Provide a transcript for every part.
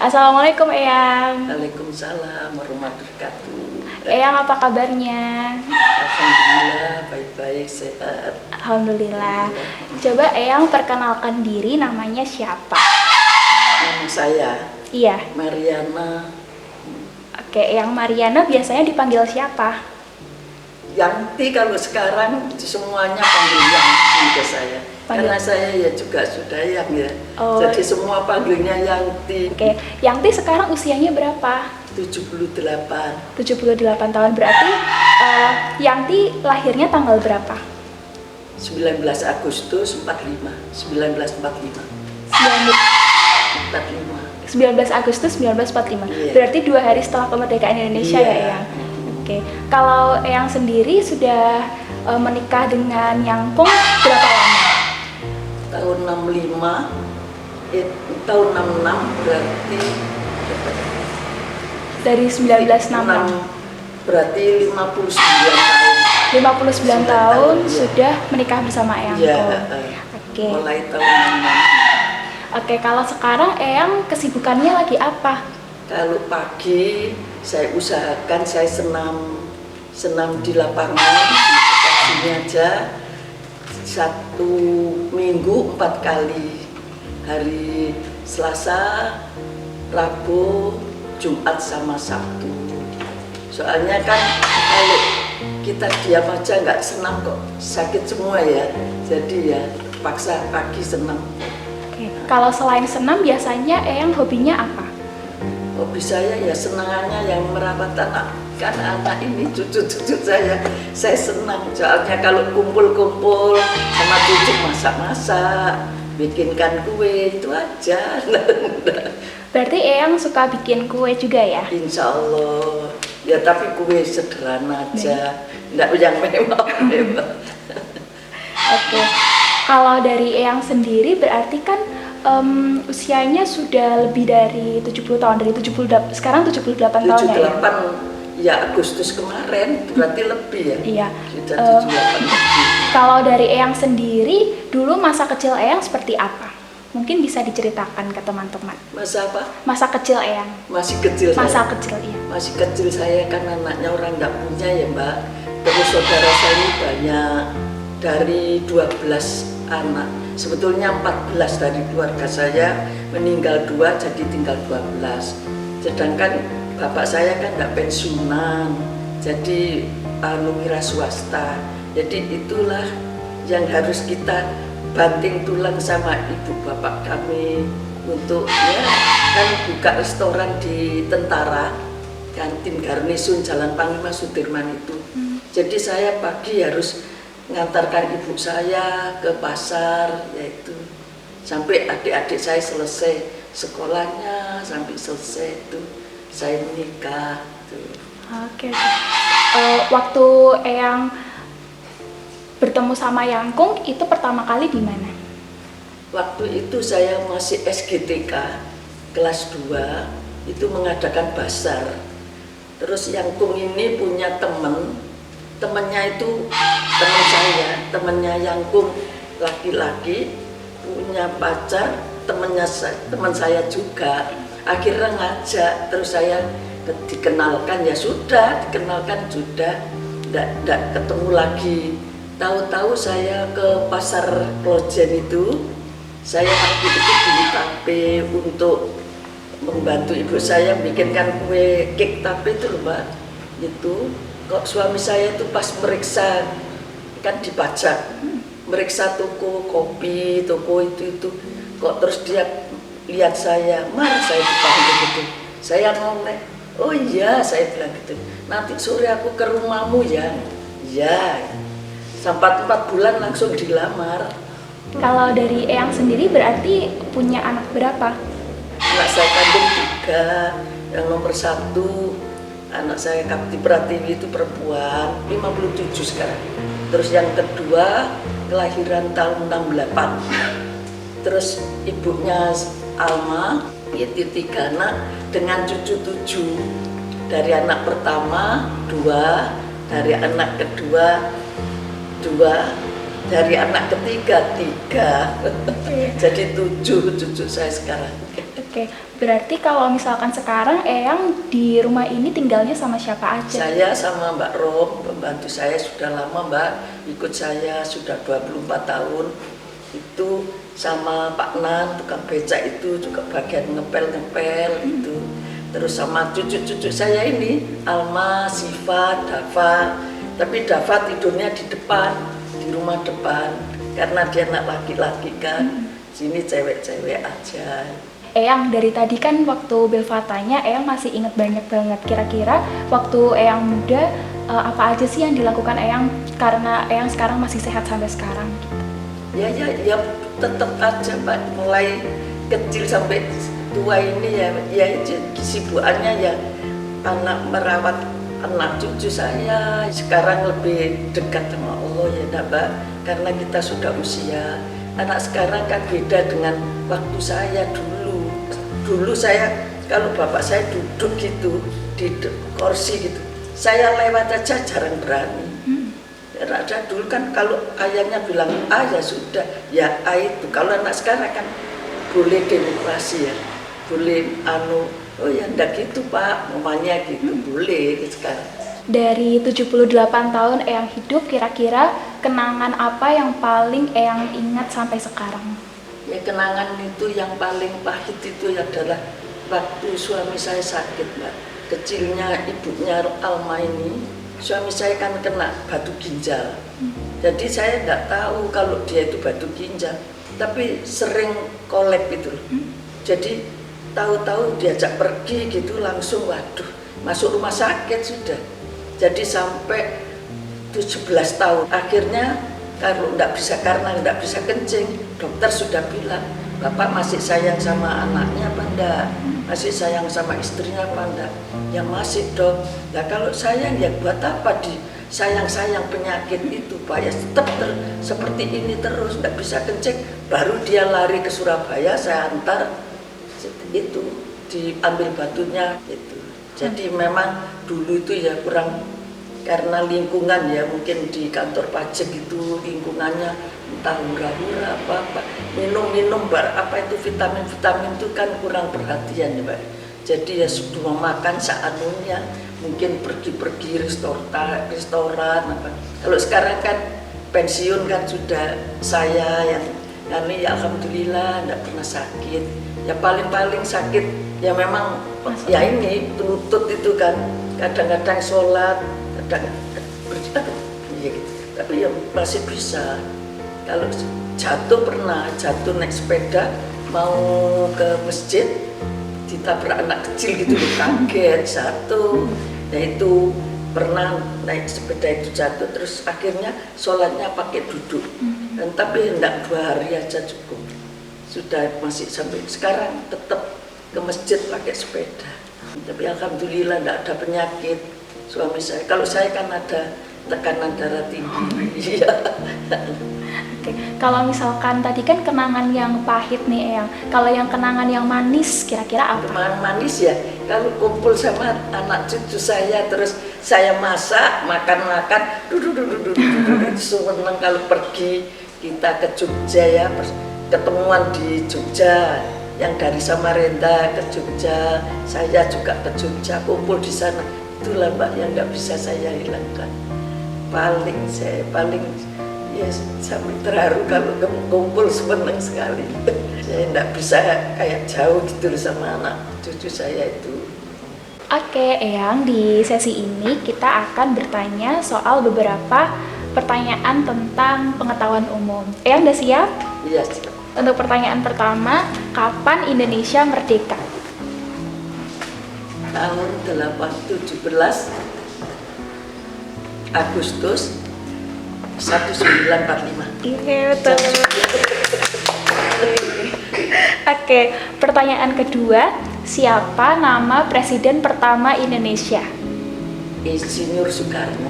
Assalamualaikum Eyang. Waalaikumsalam warahmatullahi wabarakatuh. Eyang apa kabarnya? Alhamdulillah baik-baik sehat. Alhamdulillah. Coba Eyang perkenalkan diri, namanya siapa? Nama saya Iya. Mariana. Oke, Eyang Mariana biasanya dipanggil siapa? Yanti kalau sekarang semuanya panggil Yanti ke saya. Karena saya ya juga sudah yang ya. Oh. Jadi semua panggilnya Yanti. Oke, Yanti sekarang usianya berapa? 78. 78 tahun, berarti Yanti lahirnya tanggal berapa? 19 Agustus 45. 1945. 19 Agustus 1945. Iya. Berarti 2 hari setelah kemerdekaan Indonesia Iya. ya Eyang? Oke, kalau Eyang sendiri sudah menikah dengan Yangkung berapa lama? Tahun 65, tahun 66 berarti Dari 1966. berarti 59 tahun. 59 tahun Iya. sudah menikah bersama Eyang. Iya, Oke. mulai tahun 66. Oke, kalau sekarang Eyang kesibukannya lagi apa? Kalau pagi saya usahakan saya senam di lapangan di sini aja 1 minggu 4 kali, hari Selasa, Rabu, Jumat sama Sabtu. Soalnya kan kalau kita diam aja nggak senam kok sakit semua ya, jadi ya paksa pagi senam. Oke. Kalau selain senam biasanya Eyang hobinya apa? Hobi saya ya senangannya yang merawat anak ini, cucu-cucu saya senang. Soalnya kalau kumpul-kumpul sama cucu masak-masak, bikinkan kue, itu aja. Berarti Eyang suka bikin kue juga ya? Insya Allah, ya tapi kue sederhana aja, enggak yang mewah-mewah. Oke. Kalau dari Eyang sendiri berarti kan usianya sudah lebih dari 70 tahun, sekarang 78 tahun ya? 78 ya Agustus kemarin, berarti lebih ya? Iya. Sudah 78 lebih. Kalau dari Eyang sendiri, dulu masa kecil Eyang seperti apa? Mungkin bisa diceritakan ke teman-teman. Masa apa? Masa kecil Eyang. Masih kecil Masa saya. kecil, iya. Masih kecil saya kan anaknya orang nggak punya ya Mbak. Terus saudara saya ini banyak, dari 12 anak. Sebetulnya 14 dari keluarga saya, meninggal 2 jadi tinggal 12. Sedangkan bapak saya kan nggak pensiunan, jadi wira swasta. Jadi itulah yang harus kita banting tulang sama ibu bapak kami untuk ya kan buka restoran di tentara, kantin Garnisun Jalan Panglima Sudirman itu. Jadi saya pagi harus ngantarkan ibu saya ke pasar, yaitu sampai adik-adik saya selesai sekolahnya, sampai selesai itu saya menikah tuh. Oke. Waktu Eyang bertemu sama Yangkung itu pertama kali di mana? Waktu itu saya masih SGTK kelas 2, itu mengadakan basar. Terus Yangkung ini punya temannya itu temannya Yangkung laki-laki punya pacar, teman saya juga. Akhirnya ngajak, terus saya dikenalkan, ya sudah dikenalkan, sudah tidak ketemu lagi. Tahu-tahu saya ke pasar Klojen itu, saya waktu itu beli tape untuk membantu ibu saya bikinkan kue cake tape itu loh Mbak. Itu kok suami saya itu pas meriksa, kan dipajak, meriksa toko kopi, toko itu kok terus dia lihat saya, Mar, saya dipanggil gitu, saya noleh, oh iya, saya bilang gitu, nanti sore aku ke rumahmu ya, ya, sampai 4 bulan langsung dilamar. Kalau dari Eyang sendiri berarti punya anak berapa? Anak saya kandung 3, yang nomor 1 anak saya Kapti Pratiwi itu perempuan, 57 sekarang. Terus yang kedua kelahiran tahun 68. Terus ibunya Alma, itu 3 anak dengan cucu 7. Dari anak pertama 2, dari anak kedua 2, dari anak ketiga 3. Jadi 7 cucu saya sekarang. Oke, berarti kalau misalkan sekarang Eyang di rumah ini tinggalnya sama siapa aja? Saya sama Mbak Rom, pembantu saya sudah lama Mbak, ikut saya sudah 24 tahun. Itu sama Pak Nan, tukang becak itu juga bagian ngepel-ngepel itu. Terus sama cucu-cucu saya ini, Alma, Siva, Dava. Tapi Dava tidurnya di depan, di rumah depan. Karena dia anak laki-laki kan, sini cewek-cewek aja. Eyang dari tadi kan waktu Belva tanya, Eyang masih inget banyak banget. Kira-kira waktu Eyang muda, apa aja sih yang dilakukan Eyang karena Eyang sekarang masih sehat sampai sekarang? Ya tetap aja Mbak, mulai kecil sampai tua ini ya kesibukannya ya anak merawat anak cucu saya. Sekarang lebih dekat sama Allah ya Mbak, karena kita sudah usia. Anak sekarang kan beda dengan waktu saya dulu. Dulu saya, kalau bapak saya duduk gitu di kursi gitu, saya lewat aja jarang berani. Ada dulu kan kalau ayahnya bilang A ya sudah, ya A itu. Kalau anak sekarang kan boleh demokrasi ya, boleh oh ya ndak gitu Pak, mamanya gitu, boleh sekarang. Dari 78 tahun Eyang hidup, kira-kira kenangan apa yang paling Eyang ingat sampai sekarang? Ya kenangan itu yang paling pahit itu adalah waktu suami saya sakit Mbak. Kecilnya ibunya Alma ini, suami saya kan kena batu ginjal. Jadi saya nggak tahu kalau dia itu batu ginjal, tapi sering kolek gitu. Jadi tahu-tahu diajak pergi gitu langsung waduh masuk rumah sakit sudah. Jadi sampai 17 tahun akhirnya kalau karena nggak bisa kencing, dokter sudah bilang, Bapak masih sayang sama anaknya apa enggak? Masih sayang sama istrinya apa enggak? Ya masih Dok. Ya kalau sayang ya buat apa sayang penyakit itu Pak? Ya tetap seperti ini terus, nggak bisa kencing. Baru dia lari ke Surabaya, saya antar, itu diambil batunya itu. Jadi memang dulu itu ya kurang, karena lingkungan ya mungkin di kantor pajak itu lingkungannya entah hura-hura apa minum apa itu vitamin itu kan kurang perhatian ya Mbak. Jadi ya sebelum makan seadunya mungkin pergi restoran apa. Kalau sekarang kan pensiun kan sudah saya yang kami ya alhamdulillah tidak pernah sakit. Ya paling sakit ya memang ya ini lutut itu kan kadang-kadang sholat ya gitu. Tapi ya masih bisa. Kalau jatuh naik sepeda mau ke masjid ditabrak anak kecil gitu loh, kaget jatuh. Nah itu pernah naik sepeda itu jatuh terus akhirnya sholatnya pakai duduk. Dan tapi hendak 2 hari aja cukup. Sudah masih sampai sekarang tetap ke masjid pakai sepeda. Tapi alhamdulillah tidak ada penyakit. Suami saya, kalau saya kan ada tekanan darah tinggi. Oke, kalau misalkan tadi kan kenangan yang pahit nih Eyang, kalau yang kenangan yang manis kira-kira apa? Kenangan manis ya, kalau kumpul sama anak cucu saya terus saya masak, makan-makan, duduk, seneng kalau pergi kita ke Jogja ya, ketemuan di Jogja, yang dari Samarinda ke Jogja, saya juga ke Jogja, kumpul di sana. Itulah Mbak yang nggak bisa saya hilangkan. Paling ya sampai terharu kalau kumpul seneng sekali. Saya nggak bisa kayak jauh gitu sama anak cucu saya itu. Oke Eyang, di sesi ini kita akan bertanya soal beberapa pertanyaan tentang pengetahuan umum. Eyang udah siap? Iya siap. Untuk pertanyaan pertama, kapan Indonesia merdeka? Tahun 17 Agustus 1945. Iya betul. Oke, pertanyaan kedua, siapa nama presiden pertama Indonesia? Insinyur Soekarno.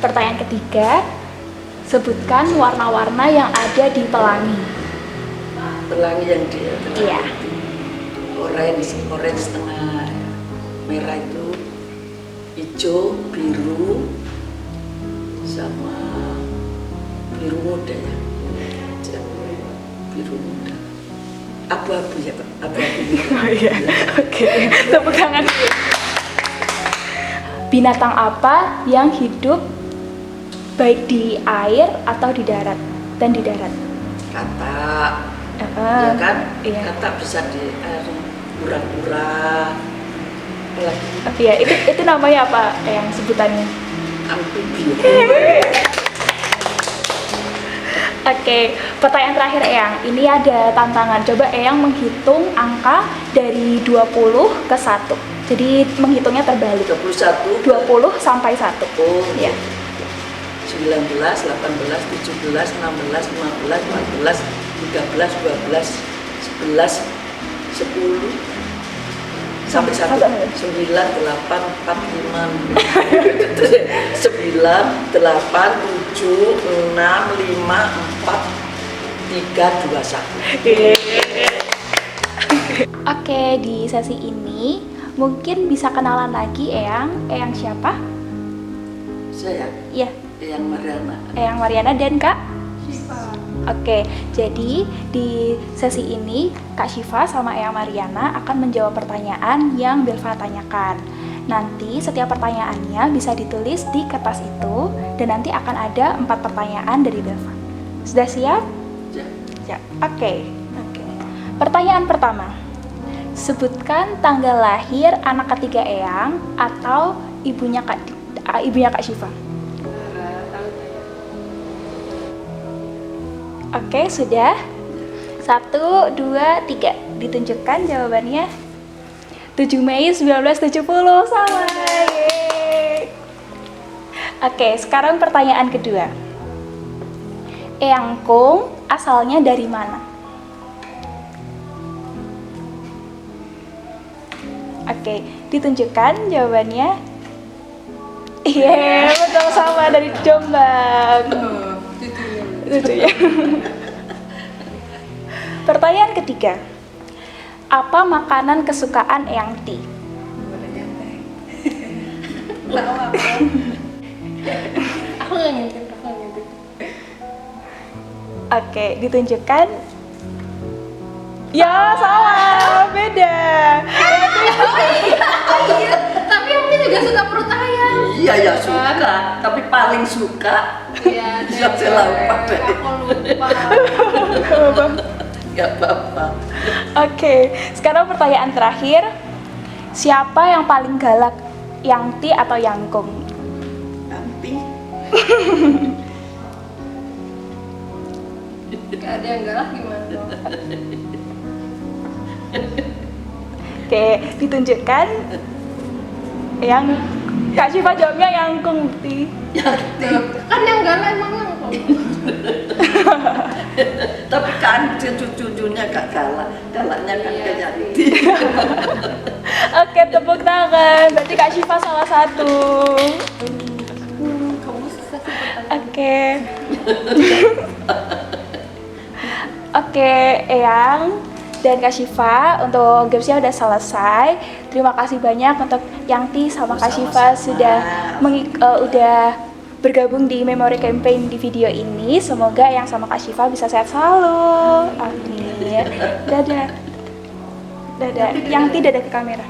Pertanyaan ketiga, sebutkan warna-warna yang ada di pelangi. Pelangi yang dia. Iya. Orange setengah, merah itu, hijau, biru, sama biru muda ya. Biru muda. abu-abu ya Pak, abu-abu. Oh iya, oke. Tepuk tangan dulu. Binatang apa yang hidup baik di air atau di darat dan di darat? Katak, ya kan? Iya. Katak bisa di air, kura-kura, apalagi Iya, itu namanya apa yang sebutannya? amfibi. Oke, pertanyaan terakhir Eyang. Ini ada tantangan. Coba Eyang menghitung angka dari 20 ke 1. Jadi menghitungnya terbalik. 21, 20 sampai 1. oh, Ya. 19, 18, 17, 16, 15, 14, 13, 12, 11, 10, sampai 1, 9, 8, 4, 5, 9, 8, 7, 6, 5, 4, 3, 2, 1. Oke, di sesi ini mungkin bisa kenalan lagi Eyang. Eyang siapa? Saya, Iya, yang Mariana. Eyang Mariana dan Kak Syifa. Oke, jadi di sesi ini Kak Syifa sama Eyang Mariana akan menjawab pertanyaan yang Belva tanyakan. Nanti setiap pertanyaannya bisa ditulis di kertas itu dan nanti akan ada 4 pertanyaan dari Belva. Sudah siap? Ya. Ya, oke. Pertanyaan pertama. Sebutkan tanggal lahir anak ketiga Eyang atau ibunya Kak Syifa. Oke, sudah. 1, 2, 3. Ditunjukkan jawabannya. 7 Mei 1970. Sama. Yeay. Oke, sekarang pertanyaan kedua. Eyang Kung asalnya dari mana? Oke, ditunjukkan jawabannya. Iya, betul, sama, dari Jombang. Itu ya. Pertanyaan ketiga. Apa makanan kesukaan Eyang Ti? Aku nggak ngintip. Oke, ditunjukkan. Ya, salah, beda. Iya, tapi aku juga suka perut ayam. Iya ya suka, tapi paling suka. Iya, Ya, saya lupa. aku lupa. Gak apa-apa. Oke, sekarang pertanyaan terakhir. Siapa yang paling galak, Yang Ti atau Yang Kung? Nanti Gak ada yang galak gimana? Oke, ditunjukkan. Yang Kak Syifa jawabnya Yang Kung Ti. Kan yang galak emang yang kok. tapi kan cucu-cucunya gak galak, galaknya kan Iya. kayak Yanti. Oke, tepuk tangan. Berarti Kak Syifa salah satu. Kamu susah sih pertanyaan. Oke. Oke, Eyang dan Kak Syifa, untuk gamesnya udah selesai. Terima kasih banyak untuk Yangti sama Kak Syifa sudah udah bergabung di Memory Campaign di video ini. Semoga yang sama Kak Syifa bisa sehat selalu. Amin. Dadah. Dadah. Yangti dadah ke kamera.